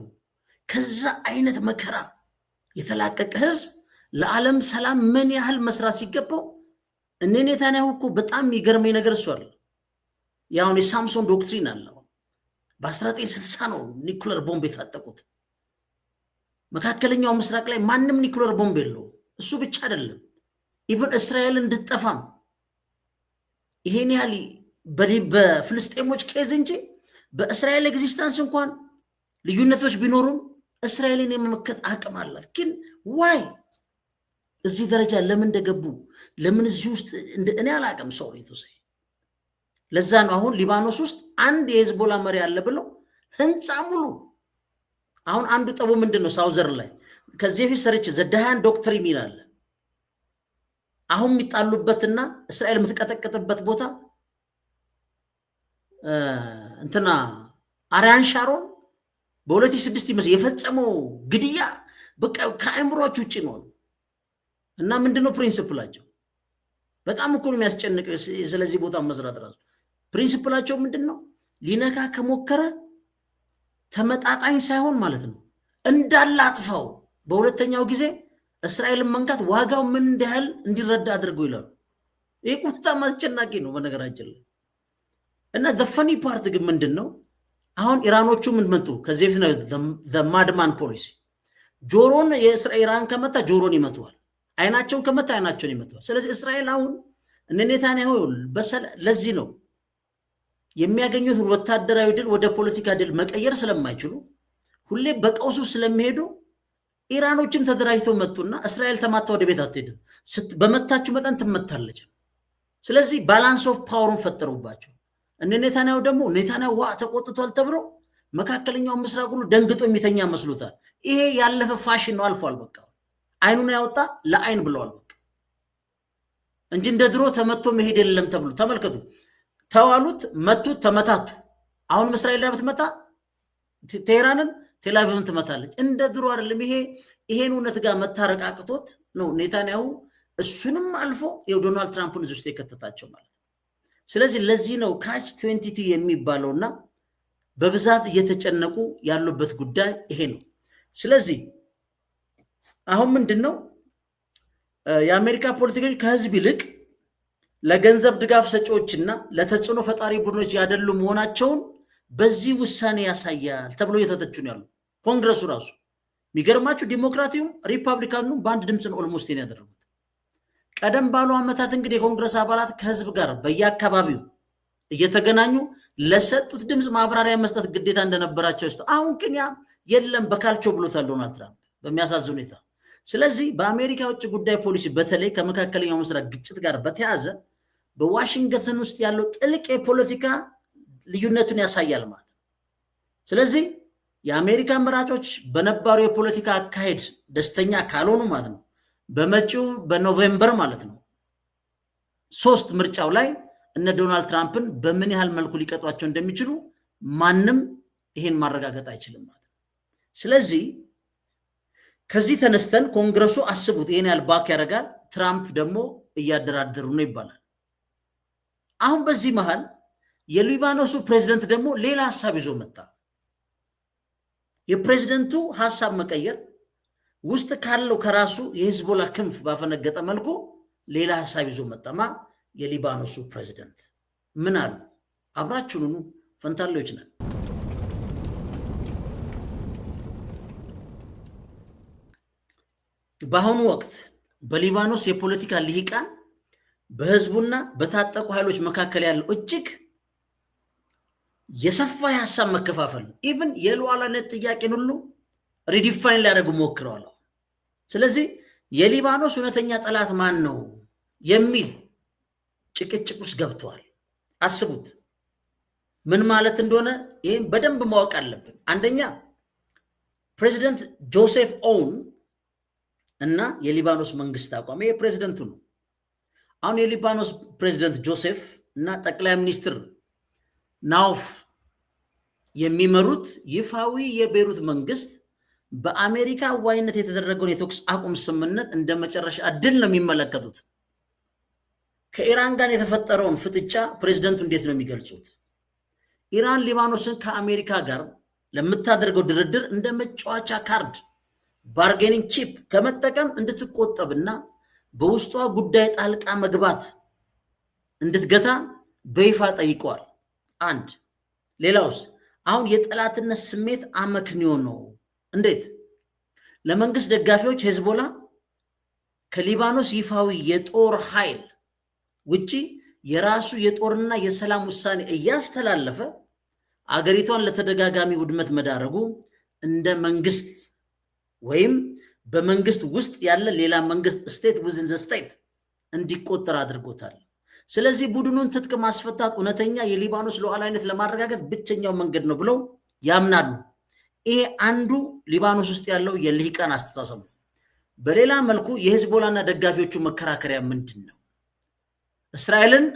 ከዛ አይነት መከራ የተላቀቀ ህዝብ ለዓለም ሰላም ምን ያህል መስራት ሲገባው እነ ኔታንያሁ እኮ በጣም የሚገርመኝ ነገር እሱ አለ። ያሁን የሳምሶን ዶክትሪን አለው። በ1960 ነው ኒኩለር ቦምብ የታጠቁት። መካከለኛው ምስራቅ ላይ ማንም ኒኩለር ቦምብ የለው። እሱ ብቻ አይደለም ኢቨን እስራኤል እንድትጠፋም ይሄን ያህል በፍልስጤሞች ኬዝ እንጂ በእስራኤል ኤግዚስተንስ እንኳን ልዩነቶች ቢኖሩም እስራኤልን የመመከት አቅም አላት። ግን ዋይ እዚህ ደረጃ ለምን እንደገቡ ለምን እዚህ ውስጥ እኔ አላቅም። ሶሪ ቱ ሴይ ለዛ ነው አሁን ሊባኖስ ውስጥ አንድ የሄዝቦላ መሪ አለ ብለው ህንፃ ሙሉ አሁን አንዱ ጠቡ ምንድን ነው ሳውዘር ላይ ከዚህ በፊት ሰርች ዘዳያን ዶክትሪን ይላል። አሁን የሚጣሉበትና እስራኤል የምትቀጠቅጥበት ቦታ እንትና አሪያን ሻሮን በ2006 ይመስል የፈጸመው ግድያ በቃ ከአእምሮች ውጪ ነው። እና ምንድነው ፕሪንሲፕላቸው? በጣም እኮ ነው የሚያስጨንቅ። ስለዚህ ቦታ መስራት ራሱ ፕሪንሲፕላቸው ምንድነው? ሊነካ ከሞከረ ተመጣጣኝ ሳይሆን ማለት ነው እንዳለ አጥፋው። በሁለተኛው ጊዜ እስራኤልን መንካት ዋጋው ምን እንዳህል እንዲረዳ አድርገው ይላሉ። ይሄ በጣም አስጨናቂ ነው በነገራችን ላይ። እና ዘፈኒ ፓርት ግን ምንድነው አሁን ኢራኖቹ ምን መጡ? ከዚህ በፊት ነው ማድማን ፖሊሲ። ጆሮን የኢራን ከመታ ጆሮን ይመታዋል፣ አይናቸውን ከመታ አይናቸውን ይመታዋል። ስለዚህ እስራኤል አሁን እነ ኔታንያሁ ለዚህ ነው የሚያገኙት ወታደራዊ ድል ወደ ፖለቲካ ድል መቀየር ስለማይችሉ ሁሌ በቀውሱ ስለሚሄዱ ኢራኖችም ተደራጅተው መጡና እስራኤል ተማታ ወደ ቤት አትሄድም፣ በመታችሁ መጠን ትመታለች። ስለዚህ ባላንስ ኦፍ ፓወርን ፈጠሩባቸው። እነ ኔታንያሁ ደግሞ ኔታንያሁ ተቆጥቷል ተብሎ መካከለኛው ምስራቅ ሁሉ ደንግጦ የሚተኛ መስሎታል። ይሄ ያለፈ ፋሽን ነው፣ አልፏል። በቃ አይኑን ያወጣ ለአይን ብለዋል በቃ እንጂ እንደ ድሮ ተመቶ መሄድ የለም ተብሎ ተመልከቱ። ተዋሉት፣ መቱት፣ ተመታቱ። አሁን እስራኤል ላይ ብትመታ ቴህራንን ቴልአቪቭን ትመታለች። እንደ ድሮ አይደለም። ይሄን እውነት ጋር መታረቅ አቅቶት ነው ኔታንያሁ እሱንም አልፎ የዶናልድ ትራምፕን እዚህ ውስጥ የከተታቸው ማለት ነው። ስለዚህ ለዚህ ነው ካች 22 የሚባለውና በብዛት እየተጨነቁ ያሉበት ጉዳይ ይሄ ነው። ስለዚህ አሁን ምንድነው የአሜሪካ ፖለቲከኞች ከህዝብ ይልቅ ለገንዘብ ድጋፍ ሰጪዎችና ለተጽዕኖ ፈጣሪ ቡድኖች ያደሉ መሆናቸውን በዚህ ውሳኔ ያሳያል ተብሎ እየተተቹ ነው ያሉት። ኮንግረሱ ራሱ የሚገርማችሁ ዲሞክራቲውም ሪፐብሊካኑም በአንድ ድምፅ ነው ኦልሞስት ያደረጉት። ቀደም ባሉ ዓመታት እንግዲህ የኮንግረስ አባላት ከህዝብ ጋር በየአካባቢው እየተገናኙ ለሰጡት ድምፅ ማብራሪያ መስጠት ግዴታ እንደነበራቸው አሁን ግን ያ የለም በካልቾ ብሎታል ዶናልድ ትራምፕ በሚያሳዝን ሁኔታ። ስለዚህ በአሜሪካ ውጭ ጉዳይ ፖሊሲ በተለይ ከመካከለኛው ምስራቅ ግጭት ጋር በተያያዘ በዋሽንግተን ውስጥ ያለው ጥልቅ የፖለቲካ ልዩነቱን ያሳያል ማለት ነው። ስለዚህ የአሜሪካ መራጮች በነባሩ የፖለቲካ አካሄድ ደስተኛ ካልሆኑ ማለት ነው በመጪው በኖቬምበር ማለት ነው 3 ምርጫው ላይ እነ ዶናልድ ትራምፕን በምን ያህል መልኩ ሊቀጧቸው እንደሚችሉ ማንም ይሄን ማረጋገጥ አይችልም ማለት ነው። ስለዚህ ከዚህ ተነስተን ኮንግረሱ አስቡት ይሄን ያህል ባክ ያደርጋል፣ ትራምፕ ደግሞ እያደራደሩ ነው ይባላል። አሁን በዚህ መሃል የሊባኖሱ ፕሬዝዳንት ደግሞ ሌላ ሐሳብ ይዞ መጣ። የፕሬዝዳንቱ ሐሳብ መቀየር ውስጥ ካለው ከራሱ የሂዝቦላ ክንፍ ባፈነገጠ መልኩ ሌላ ሐሳብ ይዞ መጣማ። የሊባኖሱ ፕሬዝዳንት ምን አሉ? አብራችሁኑ ፈንታሌዎች ነን። በአሁኑ ወቅት በሊባኖስ የፖለቲካ ልሂቃን በህዝቡና በታጠቁ ኃይሎች መካከል ያለው እጅግ የሰፋ የሀሳብ መከፋፈል ነው። ኢቭን የሉዓላዊነት ጥያቄን ሁሉ ሪዲፋይን ሊያደርጉ ሞክረዋል። ስለዚህ የሊባኖስ እውነተኛ ጠላት ማን ነው የሚል ጭቅጭቅ ውስጥ ገብተዋል። አስቡት ምን ማለት እንደሆነ ይህም በደንብ ማወቅ አለብን። አንደኛ ፕሬዚደንት ጆሴፍ ኦውን እና የሊባኖስ መንግስት አቋም ይሄ ፕሬዚደንቱ ነው። አሁን የሊባኖስ ፕሬዚደንት ጆሴፍ እና ጠቅላይ ሚኒስትር ናውፍ የሚመሩት ይፋዊ የቤሩት መንግስት በአሜሪካ ዋይነት የተደረገውን የተኩስ አቁም ስምምነት እንደ መጨረሻ እድል ነው የሚመለከቱት። ከኢራን ጋር የተፈጠረውን ፍጥጫ ፕሬዚደንቱ እንዴት ነው የሚገልጹት? ኢራን ሊባኖስን ከአሜሪካ ጋር ለምታደርገው ድርድር እንደ መጫወቻ ካርድ ባርጌኒንግ ቺፕ ከመጠቀም እንድትቆጠብና በውስጧ ጉዳይ ጣልቃ መግባት እንድትገታ በይፋ ጠይቀዋል። አንድ ሌላውስ አሁን የጠላትነት ስሜት አመክንዮ ነው። እንዴት? ለመንግስት ደጋፊዎች ሄዝቦላ ከሊባኖስ ይፋዊ የጦር ኃይል ውጪ የራሱ የጦርና የሰላም ውሳኔ እያስተላለፈ አገሪቷን ለተደጋጋሚ ውድመት መዳረጉ እንደ መንግስት ወይም በመንግስት ውስጥ ያለ ሌላ መንግስት ስቴት ዊዝን ዘ ስቴት እንዲቆጠር አድርጎታል። ስለዚህ ቡድኑን ትጥቅ ማስፈታት እውነተኛ የሊባኖስ ሉዓላዊነት ለማረጋገጥ ብቸኛው መንገድ ነው ብለው ያምናሉ። ይሄ አንዱ ሊባኖስ ውስጥ ያለው የልሂቃን አስተሳሰብ ነው። በሌላ መልኩ የሂዝቦላና ደጋፊዎቹ መከራከሪያ ምንድን ነው? እስራኤልን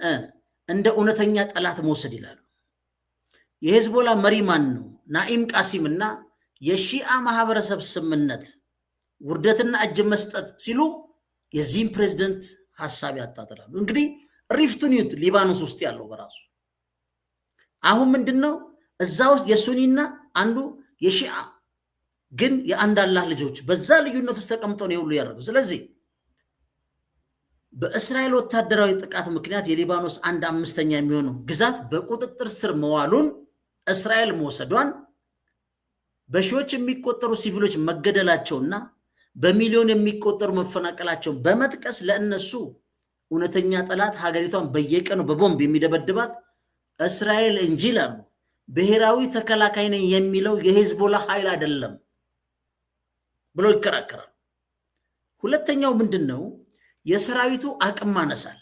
እንደ እውነተኛ ጠላት መውሰድ ይላሉ። የሂዝቦላ መሪ ማን ነው? ናኢም ቃሲም እና የሺአ ማህበረሰብ ስምምነት ውርደትና እጅ መስጠት ሲሉ የዚህም ፕሬዚደንት ሀሳብ ያጣጥላሉ። እንግዲህ ሪፍቱን ዩት ሊባኖስ ውስጥ ያለው በራሱ አሁን ምንድነው እዛ ውስጥ የሱኒና አንዱ የሺአ ግን የአንድ አላህ ልጆች በዛ ልዩነት ውስጥ ተቀምጠው ነው ሁሉ ያደረገው። ስለዚህ በእስራኤል ወታደራዊ ጥቃት ምክንያት የሊባኖስ 1/5 የሚሆነው ግዛት በቁጥጥር ስር መዋሉን እስራኤል መወሰዷን በሺዎች የሚቆጠሩ ሲቪሎች መገደላቸውና በሚሊዮን የሚቆጠሩ መፈናቀላቸውን በመጥቀስ ለእነሱ እውነተኛ ጠላት ሀገሪቷን በየቀኑ በቦምብ የሚደበድባት እስራኤል እንጂ ይላሉ ብሔራዊ ተከላካይ ነኝ የሚለው የሂዝቦላ ኃይል አይደለም ብሎ ይከራከራል። ሁለተኛው ምንድነው? የሰራዊቱ አቅም ማነስ አለ።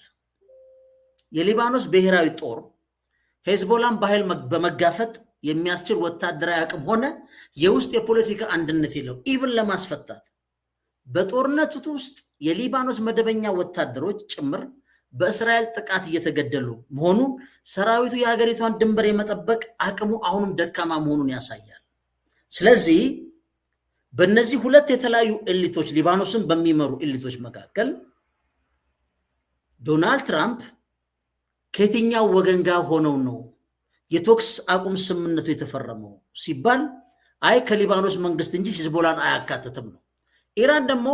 የሊባኖስ ብሔራዊ ጦር ሂዝቦላን በኃይል በመጋፈጥ የሚያስችል ወታደራዊ አቅም ሆነ የውስጥ የፖለቲካ አንድነት የለው። ኢቭን ለማስፈታት በጦርነቱ ውስጥ የሊባኖስ መደበኛ ወታደሮች ጭምር በእስራኤል ጥቃት እየተገደሉ መሆኑን ሰራዊቱ የሀገሪቷን ድንበር የመጠበቅ አቅሙ አሁንም ደካማ መሆኑን ያሳያል። ስለዚህ በእነዚህ ሁለት የተለያዩ ኤሊቶች ሊባኖስን በሚመሩ ኤሊቶች መካከል ዶናልድ ትራምፕ ከየትኛው ወገን ጋር ሆነው ነው የተኩስ አቁም ስምምነቱ የተፈረመው ሲባል አይ ከሊባኖስ መንግስት እንጂ ሂዝቦላን አያካትትም ነው። ኢራን ደግሞ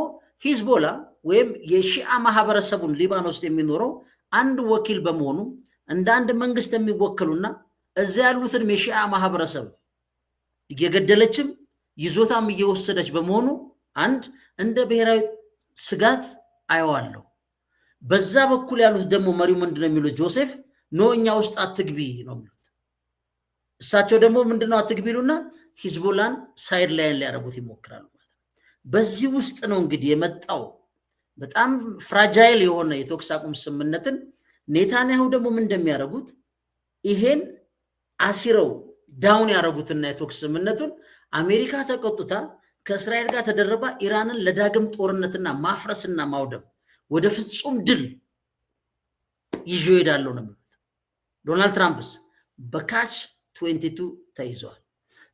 ሂዝቦላ ወይም የሺአ ማህበረሰቡን ሊባኖስ የሚኖረው አንድ ወኪል በመሆኑ እንደ አንድ መንግስት የሚወከሉና እዚያ ያሉትን የሺአ ማህበረሰብ እየገደለችም ይዞታም እየወሰደች በመሆኑ አንድ እንደ ብሔራዊ ስጋት አየዋለሁ። በዛ በኩል ያሉት ደግሞ መሪው ምንድነው የሚሉት? ጆሴፍ ኖ እኛ ውስጥ አትግቢ ነው የሚሉት። እሳቸው ደግሞ ምንድነው አትግቢሉና ሂዝቦላን ሳይድ ላይን ሊያደርጉት ይሞክራሉ ማለት ነው። በዚህ ውስጥ ነው እንግዲህ የመጣው በጣም ፍራጃይል የሆነ የተኩስ አቁም ስምምነትን ኔታንያሁ ደግሞ ምን እንደሚያደርጉት ይሄን አሲረው ዳውን ያደረጉትና የተኩስ ስምምነቱን አሜሪካ ተቆጥታ ከእስራኤል ጋር ተደረባ ኢራንን ለዳግም ጦርነትና ማፍረስና ማውደም ወደ ፍጹም ድል ይዞ ይሄዳለው ነው የሚሉት። ዶናልድ ትራምፕስ በካች 22 ተይዘዋል።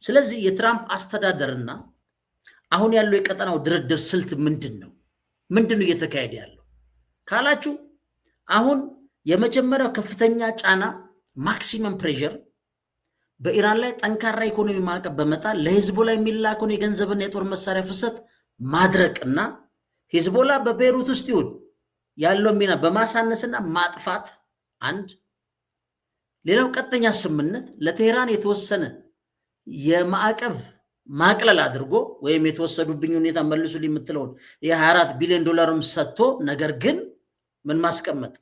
ስለዚህ የትራምፕ አስተዳደርና አሁን ያለው የቀጠናው ድርድር ስልት ምንድነው እየተካሄደ ያለው ካላችሁ አሁን የመጀመሪያው ከፍተኛ ጫና ማክሲመም ፕሬሸር በኢራን ላይ ጠንካራ ኢኮኖሚ ማዕቀብ በመጣል ለሂዝቦላ የሚላከውን የገንዘብና የጦር መሳሪያ ፍሰት ማድረቅና ሂዝቦላ በቤይሩት ውስጥ ይሁን ያለው ሚና በማሳነስና ማጥፋት አንድ። ሌላው ቀጥተኛ ስምምነት ለቴህራን የተወሰነ የማዕቀብ ማቅለል አድርጎ ወይም የተወሰዱብኝ ሁኔታ መልሱ የምትለውን የ24 ቢሊዮን ዶላርም ሰጥቶ ነገር ግን ምን ማስቀመጥ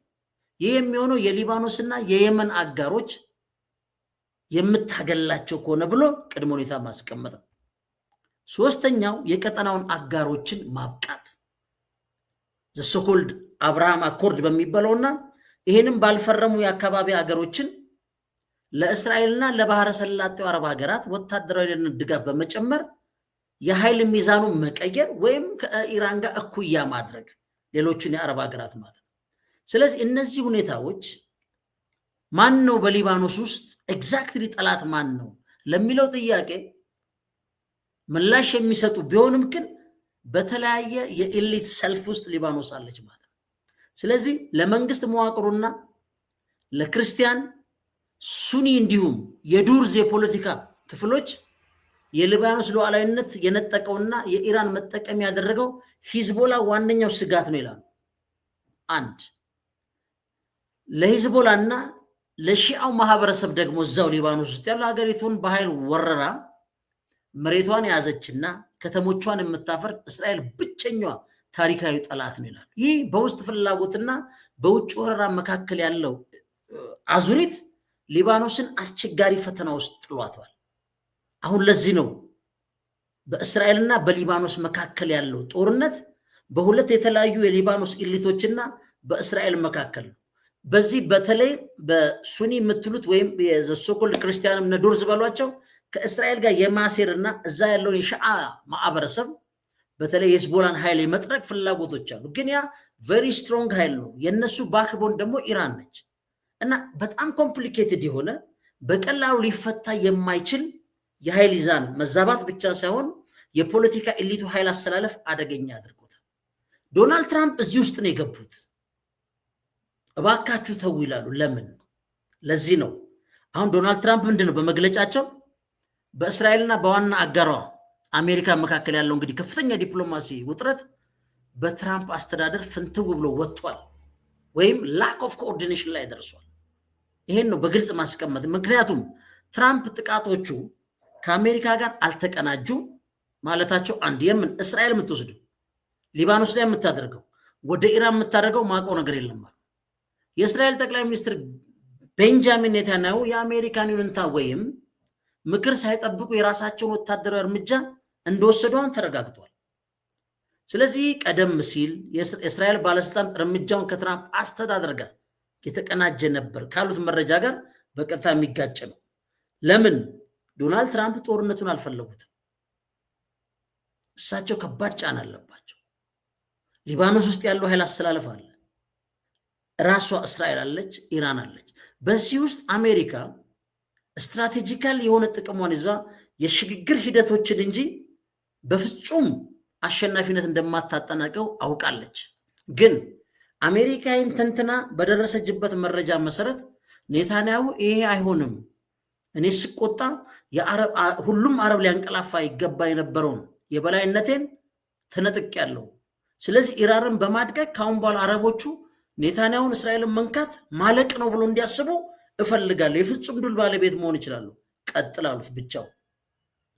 ይህ የሚሆነው የሊባኖስና የየመን አጋሮች የምታገላቸው ከሆነ ብሎ ቅድመ ሁኔታ ማስቀመጥ ነው። ሶስተኛው የቀጠናውን አጋሮችን ማብቃት ዘሶኮልድ አብርሃም አኮርድ በሚባለውና ይህንም ባልፈረሙ የአካባቢ አገሮችን ለእስራኤልና ለባህረ ሰላጤው አረብ ሀገራት ወታደራዊ ድጋፍ በመጨመር የኃይል ሚዛኑን መቀየር ወይም ከኢራን ጋር እኩያ ማድረግ ሌሎቹን የአረብ ሀገራት ማለት ነው። ስለዚህ እነዚህ ሁኔታዎች ማን ነው በሊባኖስ ውስጥ ኤግዛክትሊ ጠላት ማን ነው ለሚለው ጥያቄ ምላሽ የሚሰጡ ቢሆንም ግን በተለያየ የኤሊት ሰልፍ ውስጥ ሊባኖስ አለች ማለት ነው። ስለዚህ ለመንግስት መዋቅሩና ለክርስቲያን ሱኒ እንዲሁም የዱርዝ የፖለቲካ ክፍሎች የሊባኖስ ሉዓላዊነት የነጠቀውና የኢራን መጠቀም ያደረገው ሂዝቦላ ዋነኛው ስጋት ነው ይላሉ። አንድ ለሂዝቦላና ለሺአው ማህበረሰብ ደግሞ እዛው ሊባኖስ ውስጥ ያለው ሀገሪቱን በኃይል ወረራ መሬቷን የያዘችና ከተሞቿን የምታፈርስ እስራኤል ብቸኛዋ ታሪካዊ ጠላት ነው ይላሉ። ይህ በውስጥ ፍላጎትና በውጭ ወረራ መካከል ያለው አዙሪት ሊባኖስን አስቸጋሪ ፈተና ውስጥ ጥሏታል። አሁን ለዚህ ነው በእስራኤልና በሊባኖስ መካከል ያለው ጦርነት በሁለት የተለያዩ የሊባኖስ ኢሊቶችና በእስራኤል መካከል ነው። በዚህ በተለይ በሱኒ የምትሉት ወይም የሶኮልድ ክርስቲያንም ነዶርዝ በሏቸው ከእስራኤል ጋር የማሴርና እዛ ያለውን የሺዓ ማህበረሰብ በተለይ የሂዝቦላን ኃይል የመጥረቅ ፍላጎቶች አሉ። ግን ያ ቨሪ ስትሮንግ ኃይል ነው። የነሱ ባክቦን ደግሞ ኢራን ነች እና በጣም ኮምፕሊኬትድ የሆነ በቀላሉ ሊፈታ የማይችል የኃይል ይዛን መዛባት ብቻ ሳይሆን የፖለቲካ ኤሊቱ ኃይል አሰላለፍ አደገኛ አድርጎታል። ዶናልድ ትራምፕ እዚህ ውስጥ ነው የገቡት። እባካችሁ ተው ይላሉ። ለምን? ለዚህ ነው አሁን ዶናልድ ትራምፕ ምንድነው በመግለጫቸው በእስራኤልና በዋና አጋሯ አሜሪካ መካከል ያለው እንግዲህ ከፍተኛ ዲፕሎማሲ ውጥረት በትራምፕ አስተዳደር ፍንትው ብሎ ወጥቷል፣ ወይም ላክ ኦፍ ኮኦርዲኔሽን ላይ ደርሷል። ይሄን ነው በግልጽ ማስቀመጥ። ምክንያቱም ትራምፕ ጥቃቶቹ ከአሜሪካ ጋር አልተቀናጁ ማለታቸው አንድ የምን እስራኤል የምትወስደው ሊባኖስ ላይ የምታደርገው ወደ ኢራን የምታደርገው ማውቀው ነገር የለም። የእስራኤል ጠቅላይ ሚኒስትር ቤንጃሚን ኔታንያሁ የአሜሪካን ይሁንታ ወይም ምክር ሳይጠብቁ የራሳቸውን ወታደራዊ እርምጃ እንደወሰዷን ተረጋግጧል። ስለዚህ ቀደም ሲል የእስራኤል ባለስልጣን እርምጃውን ከትራምፕ አስተዳደር ጋር የተቀናጀ ነበር ካሉት መረጃ ጋር በቀጥታ የሚጋጭ ነው። ለምን? ዶናልድ ትራምፕ ጦርነቱን አልፈለጉትም። እሳቸው ከባድ ጫና አለባቸው። ሊባኖስ ውስጥ ያለው ኃይል አስተላለፍ አለ፣ ራሷ እስራኤል አለች፣ ኢራን አለች። በዚህ ውስጥ አሜሪካ ስትራቴጂካል የሆነ ጥቅሟን ይዟ የሽግግር ሂደቶችን እንጂ በፍጹም አሸናፊነት እንደማታጠናቀው አውቃለች። ግን አሜሪካን ተንትና በደረሰችበት መረጃ መሰረት ኔታንያሁ ይሄ አይሆንም፣ እኔ ስቆጣ ሁሉም አረብ ሊያንቀላፋ ይገባ የነበረውን የበላይነቴን ተነጥቅ ያለው፣ ስለዚህ ኢራንን በማድቀቅ ካሁን በኋላ አረቦቹ ኔታንያሁን እስራኤልን መንካት ማለቅ ነው ብሎ እንዲያስቡ እፈልጋለሁ። የፍጹም ድል ባለቤት መሆን ይችላሉ። ቀጥል አሉት።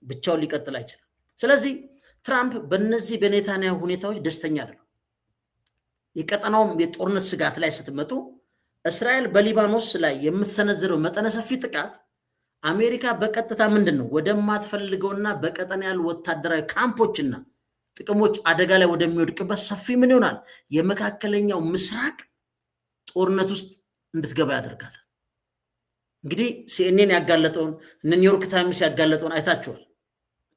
ብቻውን ሊቀጥል አይችልም። ስለዚህ ትራምፕ በእነዚህ በኔታንያሁ ሁኔታዎች ደስተኛ አይደለም። የቀጠናውም የጦርነት ስጋት ላይ ስትመጡ እስራኤል በሊባኖስ ላይ የምትሰነዝረው መጠነ ሰፊ ጥቃት አሜሪካ በቀጥታ ምንድን ነው ወደማትፈልገውና በቀጠና ያሉ ወታደራዊ ካምፖችና ጥቅሞች አደጋ ላይ ወደሚወድቅበት ሰፊ ምን ይሆናል የመካከለኛው ምስራቅ ጦርነት ውስጥ እንድትገባ ያደርጋል። እንግዲህ ሲኤንኤን ያጋለጠውን እነ ኒውዮርክ ታይምስ ያጋለጠውን አይታችኋል።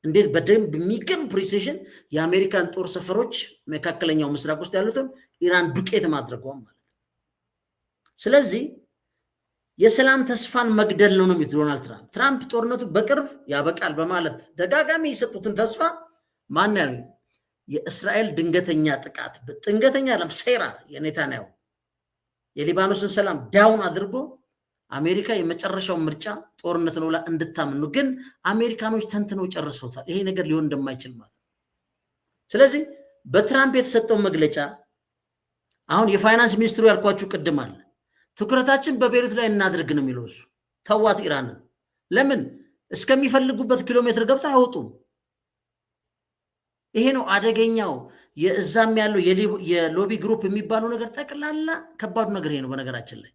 እንዴት በደንብ የሚገርም ፕሪሲዥን የአሜሪካን ጦር ሰፈሮች መካከለኛው ምስራቅ ውስጥ ያሉትን ኢራን ዱቄት ማድረጓም ማለት ነው። ስለዚህ የሰላም ተስፋን መግደል ነው የሚሉት ዶናልድ ትራምፕ። ትራምፕ ጦርነቱ በቅርብ ያበቃል በማለት ደጋጋሚ የሰጡትን ተስፋ ማን ያለው የእስራኤል ድንገተኛ ጥቃት ድንገተኛ ለም ሴራ የኔታንያሁ የሊባኖስን ሰላም ዳውን አድርጎ አሜሪካ የመጨረሻው ምርጫ ጦርነት ነው እንድታምኑ፣ ግን አሜሪካኖች ተንትነው ጨርሰውታል ይሄ ነገር ሊሆን እንደማይችል ማለት። ስለዚህ በትራምፕ የተሰጠው መግለጫ አሁን የፋይናንስ ሚኒስትሩ ያልኳችሁ ቅድም አለ ትኩረታችን በቤሩት ላይ እናድርግ ነው የሚለው እሱ። ተዋት ኢራንን። ለምን እስከሚፈልጉበት ኪሎ ሜትር ገብታ አይወጡም። ይሄ ነው አደገኛው። የእዛም ያለው የሎቢ ግሩፕ የሚባለው ነገር ጠቅላላ ከባዱ ነገር ይሄ ነው። በነገራችን ላይ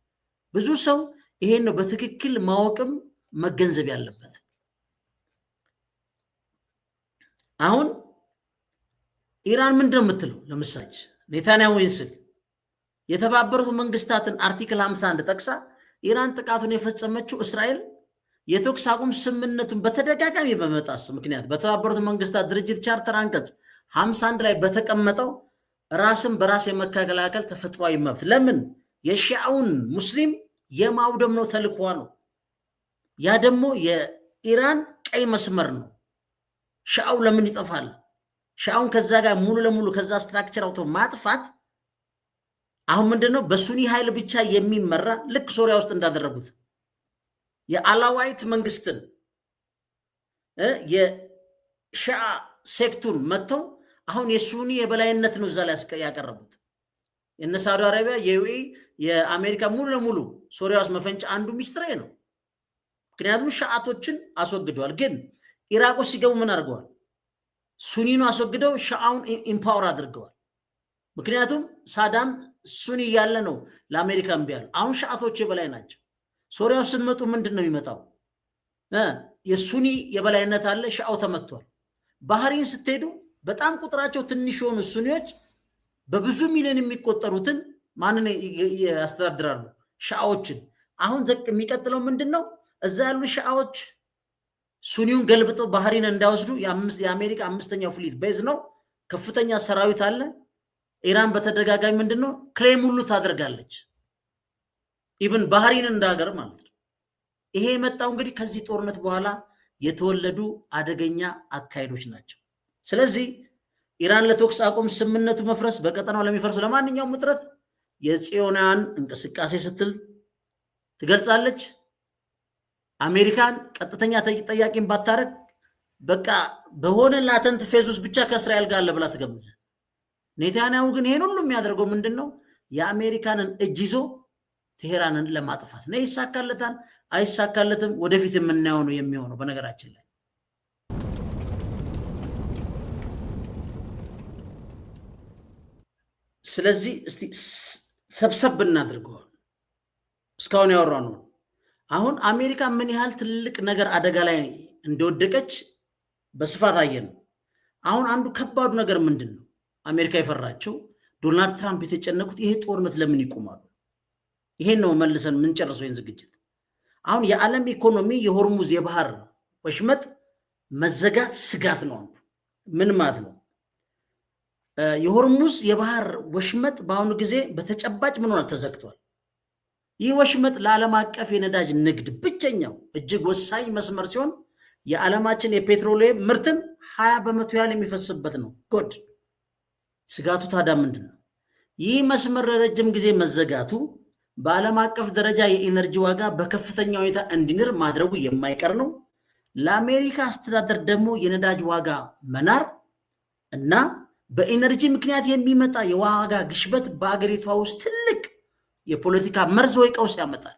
ብዙ ሰው ይሄን ነው በትክክል ማወቅም መገንዘብ ያለበት። አሁን ኢራን ምንድን ነው የምትለው? ለምሳሌ ኔታንያሁን ስል የተባበሩት መንግስታትን አርቲክል 51 ጠቅሳ ኢራን ጥቃቱን የፈጸመችው እስራኤል የተኩስ አቁም ስምምነቱን በተደጋጋሚ በመጣስ ምክንያት በተባበሩት መንግስታት ድርጅት ቻርተር አንቀጽ 51 ላይ በተቀመጠው ራስን በራስ የመከላከል ተፈጥሯዊ መብት ለምን የሺዓውን ሙስሊም የማውደም ነው ተልኳ ነው። ያ ደግሞ የኢራን ቀይ መስመር ነው። ሺዓው ለምን ይጠፋል? ሺዓውን ከዛ ጋር ሙሉ ለሙሉ ከዛ ስትራክቸር አውቶ ማጥፋት አሁን ምንድነው በሱኒ ኃይል ብቻ የሚመራ ልክ ሶሪያ ውስጥ እንዳደረጉት የአላዋይት መንግስትን የሺዓ ሴክቱን መጥተው አሁን የሱኒ የበላይነት ነው እዛ ላይ ያቀረቡት። የነ ሳውዲ አረቢያ የዩኤ የአሜሪካ ሙሉ ለሙሉ ሶሪያ ውስጥ መፈንጫ አንዱ ሚስጥር ነው። ምክንያቱም ሺዓቶችን አስወግደዋል። ግን ኢራቅ ውስጥ ሲገቡ ምን አድርገዋል? ሱኒኑ አስወግደው ሺዓውን ኢምፓወር አድርገዋል። ምክንያቱም ሳዳም ሱኒ ያለ ነው ለአሜሪካ እምቢ ያሉ። አሁን ሺዓቶች የበላይ ናቸው። ሶሪያ ውስጥ ስትመጡ ምንድን ነው የሚመጣው? የሱኒ የበላይነት አለ፣ ሺዓው ተመቷል። ባህሪን ስትሄዱ በጣም ቁጥራቸው ትንሽ የሆኑ ሱኒዎች በብዙ ሚሊዮን የሚቆጠሩትን ማንን ያስተዳድራሉ? ሺዓዎችን። አሁን የሚቀጥለው ምንድን ነው? እዛ ያሉ ሺዓዎች ሱኒውን ገልብጠው ባህሪን እንዳይወስዱ የአሜሪካ 5ኛው ፍሊት ቤዝ ነው። ከፍተኛ ሰራዊት አለ። ኢራን በተደጋጋሚ ምንድን ነው ክሌም ሁሉ ታደርጋለች፣ ኢቭን ባህሪን እንዳገር ማለት ነው። ይሄ የመጣው እንግዲህ ከዚህ ጦርነት በኋላ የተወለዱ አደገኛ አካሄዶች ናቸው። ስለዚህ ኢራን ለተኩስ አቁም ስምምነቱ መፍረስ በቀጠናው ለሚፈርሱ ለማንኛውም ውጥረት የጽዮናውያን እንቅስቃሴ ስትል ትገልጻለች። አሜሪካን ቀጥተኛ ጠያቂን ባታረግ በቃ በሆነ ላተንት ፌዝ ውስጥ ብቻ ከእስራኤል ጋር አለ ብላ ትገምታለች። ኔታንያሁ ግን ይሄን ሁሉ የሚያደርገው ምንድን ነው? የአሜሪካንን እጅ ይዞ ቴሄራንን ለማጥፋት ነው። ይሳካለታል አይሳካለትም ወደፊት የምናየው ነው የሚሆነው። በነገራችን ላይ ስለዚህ እስቲ ሰብሰብ እናድርገዋል። እስካሁን ያወራ ነው። አሁን አሜሪካ ምን ያህል ትልቅ ነገር አደጋ ላይ እንደወደቀች በስፋት አየን። አሁን አንዱ ከባዱ ነገር ምንድን ነው? አሜሪካ የፈራቸው ዶናልድ ትራምፕ የተጨነቁት ይሄ ጦርነት ለምን ይቆማሉ? ይሄን ነው መልሰን የምንጨርሰው ይህን ዝግጅት። አሁን የዓለም ኢኮኖሚ የሆርሙዝ የባህር ወሽመጥ መዘጋት ስጋት ነው። ምን ማለት ነው? የሆርሙዝ የባህር ወሽመጥ በአሁኑ ጊዜ በተጨባጭ ምን ሆነ? ተዘግቷል። ይህ ወሽመጥ ለዓለም አቀፍ የነዳጅ ንግድ ብቸኛው እጅግ ወሳኝ መስመር ሲሆን የዓለማችን የፔትሮሊየም ምርትን 20% ያህል የሚፈስበት ነው። ጎድ ስጋቱ ታዲያ ምንድን ነው? ይህ መስመር ለረጅም ጊዜ መዘጋቱ በዓለም አቀፍ ደረጃ የኢነርጂ ዋጋ በከፍተኛ ሁኔታ እንዲንር ማድረጉ የማይቀር ነው። ለአሜሪካ አስተዳደር ደግሞ የነዳጅ ዋጋ መናር እና በኢነርጂ ምክንያት የሚመጣ የዋጋ ግሽበት በአገሪቷ ውስጥ ትልቅ የፖለቲካ መርዝ ወይ ቀውስ ያመጣል።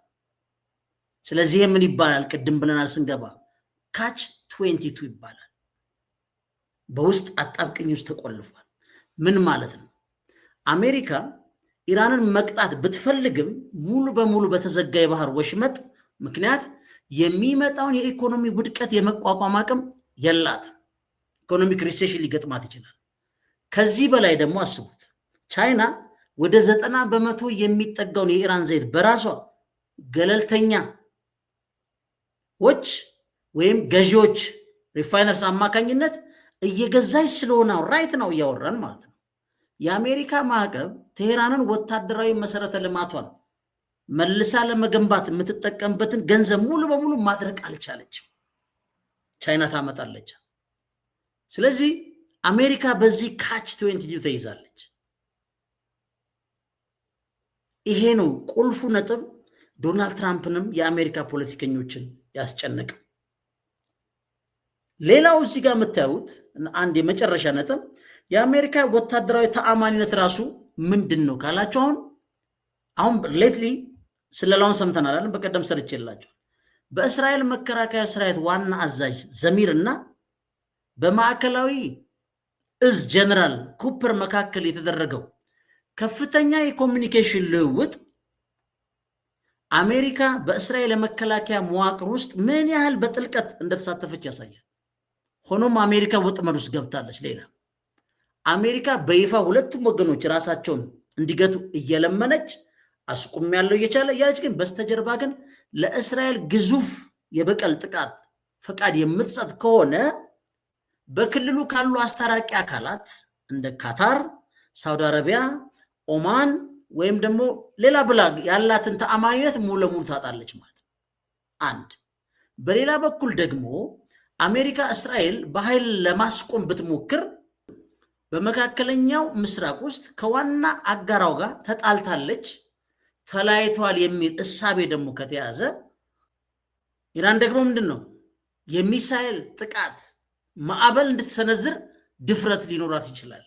ስለዚህ ምን ይባላል? ቅድም ብለናል ስንገባ ካች 22 ይባላል። በውስጥ አጣብቅኝ ውስጥ ተቆልፏል። ምን ማለት ነው? አሜሪካ ኢራንን መቅጣት ብትፈልግም ሙሉ በሙሉ በተዘጋ የባህር ወሽመጥ ምክንያት የሚመጣውን የኢኮኖሚ ውድቀት የመቋቋም አቅም የላት። ኢኮኖሚክ ሪሴሽን ሊገጥማት ይችላል። ከዚህ በላይ ደግሞ አስቡት፣ ቻይና ወደ 90% የሚጠጋውን የኢራን ዘይት በራሷ ገለልተኛዎች ወይም ገዢዎች ሪፋይነርስ አማካኝነት እየገዛች ስለሆነ ራይት ነው እያወራን ማለት ነው። የአሜሪካ ማዕቀብ ቴሄራንን ወታደራዊ መሰረተ ልማቷን መልሳ ለመገንባት የምትጠቀምበትን ገንዘብ ሙሉ በሙሉ ማድረግ አልቻለችም። ቻይና ታመጣለች። ስለዚህ አሜሪካ በዚህ ካች 22 ተይዛለች። ይሄ ነው ቁልፉ ነጥብ ዶናልድ ትራምፕንም የአሜሪካ ፖለቲከኞችን ያስጨነቀ። ሌላው እዚህ ጋር የምታዩት አንድ የመጨረሻ ነጥብ የአሜሪካ ወታደራዊ ተአማኒነት ራሱ ምንድን ነው ካላችሁ አሁን ሌትሊ ስለላውን ሰምተናል አይደል? በቀደም ሰርቼላችሁ በእስራኤል መከላከያ ሰራዊት ዋና አዛዥ ዘሚር እና በማዕከላዊ እዝ ጀነራል ኩፐር መካከል የተደረገው ከፍተኛ የኮሚኒኬሽን ልውውጥ አሜሪካ በእስራኤል የመከላከያ መዋቅር ውስጥ ምን ያህል በጥልቀት እንደተሳተፈች ያሳያል። ሆኖም አሜሪካ ወጥመድ ውስጥ ገብታለች። ሌላ አሜሪካ በይፋ ሁለቱም ወገኖች ራሳቸውን እንዲገቱ እየለመነች አስቁም ያለው እየቻለ እያለች ግን በስተጀርባ ግን ለእስራኤል ግዙፍ የበቀል ጥቃት ፈቃድ የምትሰጥ ከሆነ በክልሉ ካሉ አስታራቂ አካላት እንደ ካታር፣ ሳውዲ አረቢያ፣ ኦማን ወይም ደግሞ ሌላ ብላ ያላትን ተአማኒነት ሙሉ ለሙሉ ታጣለች ማለት ነው። አንድ በሌላ በኩል ደግሞ አሜሪካ እስራኤል በኃይል ለማስቆም ብትሞክር በመካከለኛው ምስራቅ ውስጥ ከዋና አጋራው ጋር ተጣልታለች፣ ተለያይቷል የሚል እሳቤ ደግሞ ከተያዘ ኢራን ደግሞ ምንድን ነው የሚሳኤል ጥቃት ማዕበል እንድትሰነዝር ድፍረት ሊኖራት ይችላል።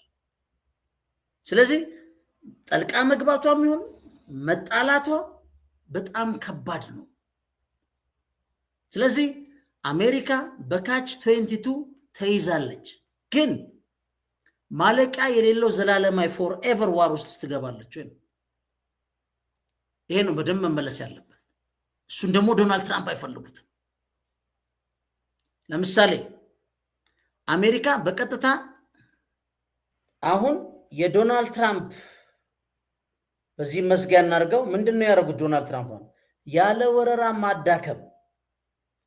ስለዚህ ጠልቃ መግባቷም ይሁን መጣላቷ በጣም ከባድ ነው። ስለዚህ አሜሪካ በካች 22 ተይዛለች፣ ግን ማለቂያ የሌለው ዘላለማዊ ፎርኤቨር ዋር ውስጥ ትገባለች ወይ? ይሄ ነው በደንብ መመለስ ያለበት። እሱን ደግሞ ዶናልድ ትራምፕ አይፈልጉትም። ለምሳሌ አሜሪካ በቀጥታ አሁን የዶናልድ ትራምፕ በዚህ መዝጊያ እናድርገው ምንድን ነው ያደረጉት? ዶናልድ ትራምፕ ያለ ወረራ ማዳከም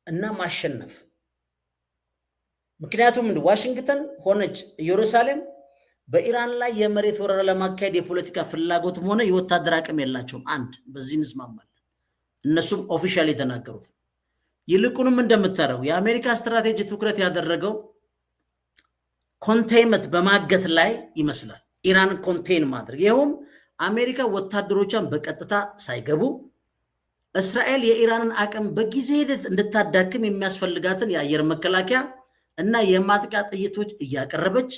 እና ማሸነፍ። ምክንያቱም ዋሽንግተን ሆነች ኢየሩሳሌም በኢራን ላይ የመሬት ወረራ ለማካሄድ የፖለቲካ ፍላጎትም ሆነ የወታደር አቅም የላቸውም። አንድ በዚህ እንስማማለን። እነሱም ኦፊሻል የተናገሩት። ይልቁንም እንደምታረው የአሜሪካ ስትራቴጂ ትኩረት ያደረገው ኮንቴይንመንት በማገት ላይ ይመስላል። ኢራን ኮንቴይን ማድረግ፣ ይኸውም አሜሪካ ወታደሮቿን በቀጥታ ሳይገቡ እስራኤል የኢራንን አቅም በጊዜ ሂደት እንድታዳክም የሚያስፈልጋትን የአየር መከላከያ እና የማጥቃት ጥይቶች እያቀረበች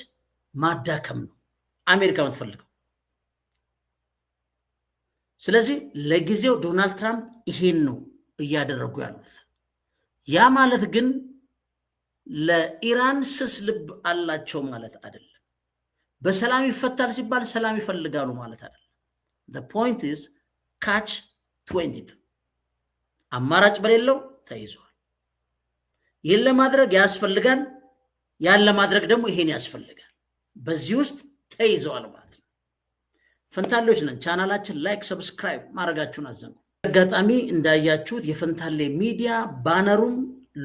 ማዳከም ነው አሜሪካ የምትፈልገው። ስለዚህ ለጊዜው ዶናልድ ትራምፕ ይሄን ነው እያደረጉ ያሉት። ያ ማለት ግን ለኢራን ስስ ልብ አላቸው ማለት አይደለም። በሰላም ይፈታል ሲባል ሰላም ይፈልጋሉ ማለት አይደለም። the point is catch 22 አማራጭ በሌለው ተይዟል። ይህን ለማድረግ ያስፈልጋል፣ ያን ለማድረግ ደግሞ ይሄን ያስፈልጋል። በዚህ ውስጥ ተይዘዋል ማለት ነው። ፈንታሌዎች ነን። ቻናላችን ላይክ፣ ሰብስክራይብ ማድረጋችሁን አዘንጉ። አጋጣሚ እንዳያችሁት የፈንታሌ ሚዲያ ባነሩም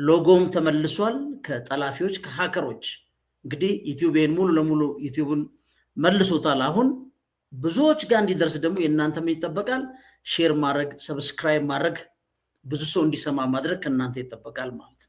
ሎጎም ተመልሷል ከጠላፊዎች ከሃከሮች። እንግዲህ ዩቲዩብን ሙሉ ለሙሉ ዩቲዩብን መልሶታል። አሁን ብዙዎች ጋር እንዲደርስ ደግሞ የእናንተ ምን ይጠበቃል? ሼር ማድረግ፣ ሰብስክራይብ ማድረግ፣ ብዙ ሰው እንዲሰማ ማድረግ ከእናንተ ይጠበቃል ማለት ነው።